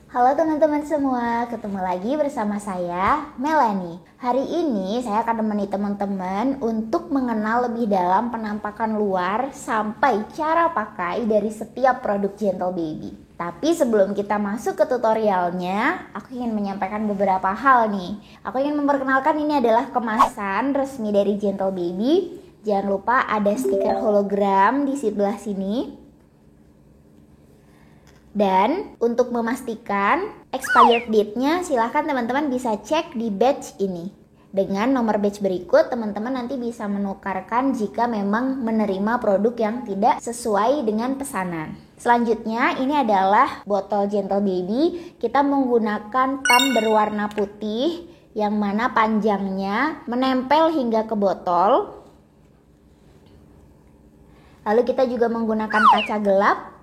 Halo teman-teman semua, ketemu lagi bersama saya, Melanie. Hari ini saya akan menemani teman-teman untuk mengenal lebih dalam penampakan luar sampai cara pakai dari setiap produk Gentle Baby. Tapi sebelum kita masuk ke tutorialnya, aku ingin menyampaikan beberapa hal nih. Aku ingin memperkenalkan ini adalah kemasan resmi dari Gentle Baby. Jangan lupa ada stiker hologram di sebelah sini. Dan untuk memastikan expired date-nya, silahkan teman-teman bisa cek di badge ini. Dengan nomor badge berikut, teman-teman nanti bisa menukarkan jika memang menerima produk yang tidak sesuai dengan pesanan. Selanjutnya, ini adalah botol Gentle Baby. Kita menggunakan pump berwarna putih yang mana panjangnya menempel hingga ke botol. Lalu kita juga menggunakan kaca gelap.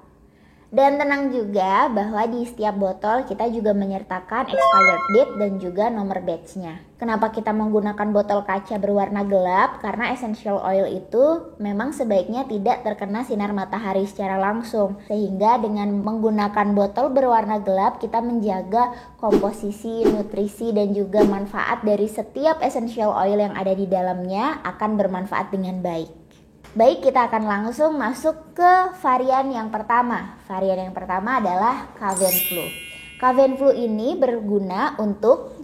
Dan tenang juga bahwa di setiap botol kita juga menyertakan expired date dan juga nomor batch-nya. Kenapa kita menggunakan botol kaca berwarna gelap? Karena essential oil itu memang sebaiknya tidak terkena sinar matahari secara langsung. Sehingga dengan menggunakan botol berwarna gelap kita menjaga komposisi, nutrisi dan juga manfaat dari setiap essential oil yang ada di dalamnya akan bermanfaat dengan baik. Baik, kita akan langsung masuk ke varian yang pertama. Varian yang pertama adalah Kavenflu. Kavenflu ini berguna untuk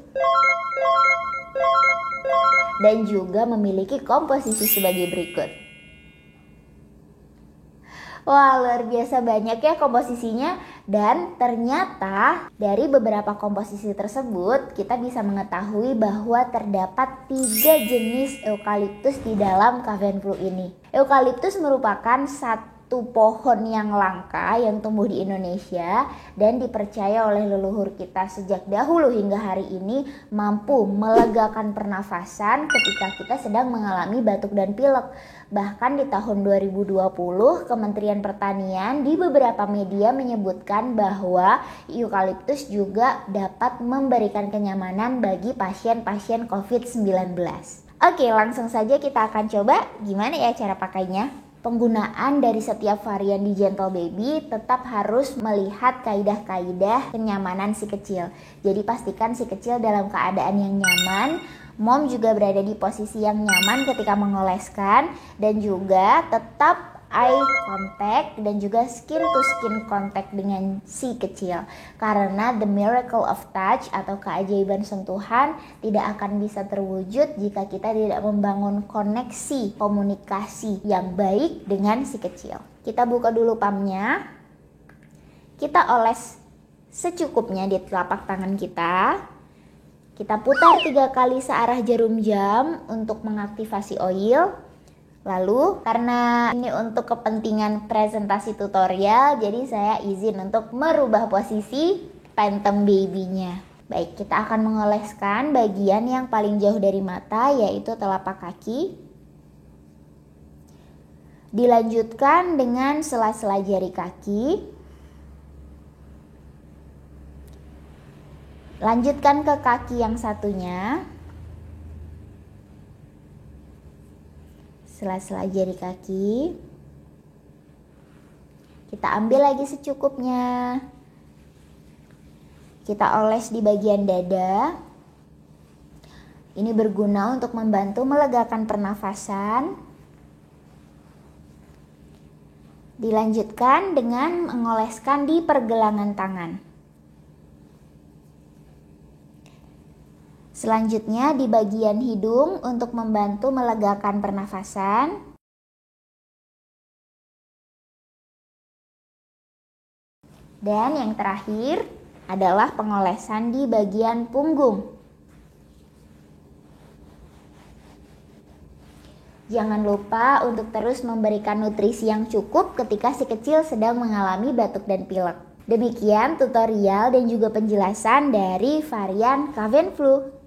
dan juga memiliki komposisi sebagai berikut. Wah, luar biasa banyak ya komposisinya. Dan ternyata dari beberapa komposisi tersebut kita bisa mengetahui bahwa terdapat 3 jenis eukaliptus di dalam Kavenflu ini. Eukaliptus merupakan satu pohon yang langka yang tumbuh di Indonesia dan dipercaya oleh leluhur kita sejak dahulu hingga hari ini mampu melegakan pernafasan ketika kita sedang mengalami batuk dan pilek. Bahkan di tahun 2020, Kementerian Pertanian di beberapa media menyebutkan bahwa eukaliptus juga dapat memberikan kenyamanan bagi pasien-pasien COVID-19. Oke, langsung saja kita akan coba gimana ya cara pakainya. Penggunaan dari setiap varian di Gentle Baby tetap harus melihat kaidah-kaidah kenyamanan si kecil. Jadi pastikan si kecil dalam keadaan yang nyaman. Mom juga berada di posisi yang nyaman ketika mengoleskan dan juga tetap eye contact dan juga skin to skin contact dengan si kecil. Karena the miracle of touch atau keajaiban sentuhan tidak akan bisa terwujud jika kita tidak membangun koneksi komunikasi yang baik dengan si kecil. Kita buka dulu pumpnya. Kita oles secukupnya di telapak tangan kita. Kita putar 3 kali searah jarum jam untuk mengaktifasi oil. Lalu karena ini untuk kepentingan presentasi tutorial, jadi saya izin untuk merubah posisi Phantom Baby-nya. Baik, kita akan mengoleskan bagian yang paling jauh dari mata, yaitu telapak kaki. Dilanjutkan dengan sela-sela jari kaki. Lanjutkan ke kaki yang satunya. Sela-sela jari kaki. Kita ambil lagi secukupnya. Kita oles di bagian dada. Ini berguna untuk membantu melegakan pernafasan. Dilanjutkan dengan mengoleskan di pergelangan tangan. Selanjutnya di bagian hidung untuk membantu melegakan pernafasan. Dan yang terakhir adalah pengolesan di bagian punggung. Jangan lupa untuk terus memberikan nutrisi yang cukup ketika si kecil sedang mengalami batuk dan pilek. Demikian tutorial dan juga penjelasan dari varian Kavenflu.